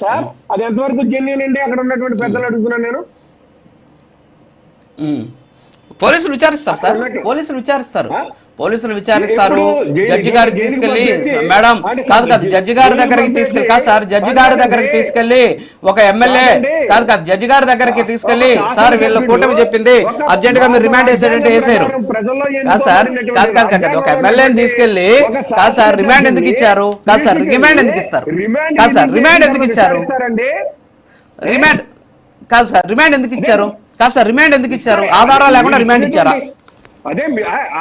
Sir అది ఎంతవరకు genuine అండి? అక్కడ ఉన్నటువంటి పెద్దలు అడుగుతున్నాను నేను. పోలీసులు విచారిస్తారు సార్, పోలీసులు విచారిస్తారు, పోలీసులు విచారిస్తారు. జడ్జి గారికి తీసుకెళ్లి మేడం కాదు జడ్జి గారి దగ్గరికి తీసుకెళ్ళి కాదు సార్, జడ్జి గారి దగ్గరికి తీసుకెళ్లి ఒక ఎమ్మెల్యే కాదు జడ్జి గారి దగ్గరికి తీసుకెళ్లి సార్ వీళ్ళ కూటమి చెప్పింది అర్జెంట్ గా మీరు రిమాండ్ వేసాడంటే వేసారు కాదు సార్, కాదు ఒక ఎమ్మెల్యేని తీసుకెళ్లి కాదు సార్ రిమాండ్ ఎందుకు ఇచ్చారు? కాదు సార్ రిమాండ్ ఎందుకు ఇస్తారు? కాదు సార్ రిమాండ్ ఎందుకు ఇచ్చారు? రిమాండ్ కాదు సార్ రిమాండ్ ఎందుకు ఇచ్చారు? కాదు సార్ రిమాండ్ ఎందుకు ఇచ్చారు? ఆధారాలు లేకుండా రిమాండ్ ఇచ్చారా? అదే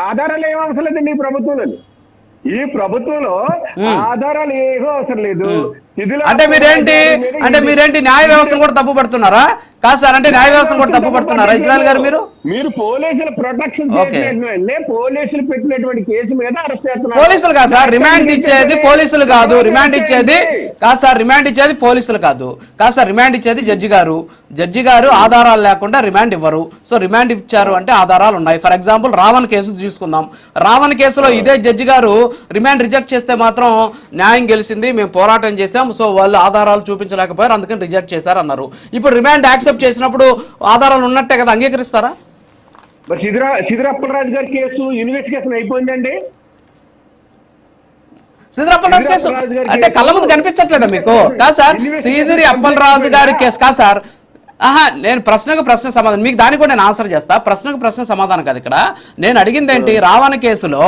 ఆధారాలు ఏం అవసరం లేదండి ఈ ప్రభుత్వంలో ఆధారాలు ఏమో అవసరం లేదు. అంటే మీరేంటి న్యాయ వ్యవస్థను కూడా తప్పు పడుతున్నారా? కాదు సార్, అంటే న్యాయ వ్యవస్థను కూడా తప్పు పడుతున్నారా ఇజ్రాయల్ గారు? మీరు పోలీసుల ప్రొటెక్షన్ పోలీసులు పెట్టినటువంటి కేసు మీద అరెస్ట్ చేస్తున్నారు. పోలీసులు కాదు సార్ రిమాండ్ ఇచ్చేది, పోలీసులు కాదు రిమాండ్ ఇచ్చేది, కాదు సార్ రిమాండ్ ఇచ్చేది పోలీసులు కాదు సార్ రిమాండ్ ఇచ్చేది జడ్జి గారు. జడ్జి గారు ఆధారాలు లేకుండా రిమాండ్ ఇవ్వరు. సో రిమాండ్ ఇచ్చారు అంటే ఆధారాలు ఉన్నాయి. ఫర్ ఎగ్జాంపుల్ రావణ్ కేసు తీసుకుందాం. రావణ్ కేసులో ఇదే జడ్జి గారు రిమాండ్ రిజెక్ట్ చేస్తే మాత్రం న్యాయం గెలిచింది, మేము పోరాటం చేశాం, సో వాళ్ళు ఆధారాలు చూపించలేకపోయారు అందుకని రిజెక్ట్ చేశారు అన్నారు. ఇప్పుడు రిమాండ్ యాక్సెప్ట్ చేసినప్పుడు ఆధారాలు ఉన్నట్టే కదా, అంగీకరిస్తారా? మరి సిద్ధిరప్పలరాజు గారి కేసు ఇన్వెస్టిగేషన్ అయిపోయిందండి. సిద్ధిరప్పలరాజు కేసు అంటే కళ్ళ ముందు కనిపించట్లేదా మీకు? కాదు సార్ శ్రీధరి అప్పలరాజు గారి కేసు కాదు సార్. నేను ప్రశ్న సమాధానం మీకు దానికి కూడా నేను ఆన్సర్ చేస్తా. ప్రశ్న సమాధానం కాదు ఇక్కడ. నేను అడిగింది ఏంటి, రావణ కేసులో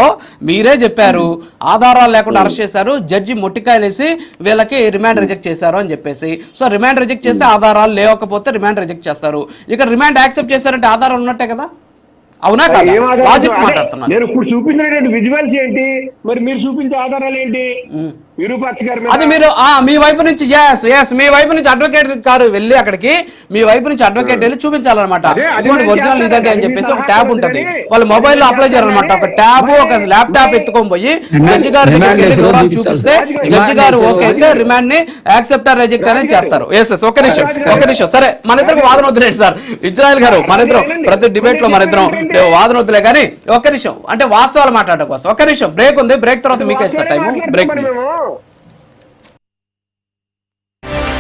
మీరే చెప్పారు ఆధారాలు లేకుండా అరెస్ట్ చేశారు, జడ్జి మొట్టికాయలేసి వీళ్ళకి రిమాండ్ రిజెక్ట్ చేశారు అని చెప్పేసి. సో రిమాండ్ రిజెక్ట్ చేస్తే ఆధారాలు లేకపోతే రిమాండ్ రిజెక్ట్ చేస్తారు. ఇక్కడ రిమాండ్ యాక్సెప్ట్ చేశారంటే ఆధారాలు ఉన్నట్టే కదా, అవునా కాదా? లాజిక్ మాట్లాడుతున్నాను. నేను ఇప్పుడు చూపించినటువంటి విజువల్స్ ఏంటి, మరి మీరు చూపించే ఆధారాలు ఏంటి? అది మీరు మీ వైపు నుంచి మీ వైపు నుంచి అడ్వకేట్ గారు వెళ్ళి అక్కడికి మీ వైపు నుంచి అడ్వకేట్ వెళ్ళి చూపించాలన్నమాట. ఒరిజినల్ ఇదంటే అని చెప్పేసి ఒక ట్యాబ్ ఉంటుంది, వాళ్ళు మొబైల్ లో అప్లై చేయాలన్నమాట. ఒక ట్యాబ్ ఒక ల్యాప్టాప్ ఎత్తుకొని పోయి జడ్జి గారి దగ్గరికి వెళ్ళి వివరాలు చూపిస్తే జడ్జి గారు ఓకే అయితే రిమాండ్ ని యాక్సెప్ట్ ఆర్ రిజెక్ట్ అనేది చేస్తారు. ఒక నిమిషం సరే మన ఇద్దరికి వాదన వద్దులేండి సార్ ఇజ్రాయల్ గారు, మన ఇద్దరం ప్రతి డిబేట్ లో మన ఇద్దరం వాదన వద్దులే కానీ ఒక్క నిమిషం అంటే వాస్తవాలు మాట్లాడడం కోసం ఒక్క నిమిషం బ్రేక్ ఉంది, బ్రేక్ తర్వాత మీకే ఇస్తా టైం. Break please.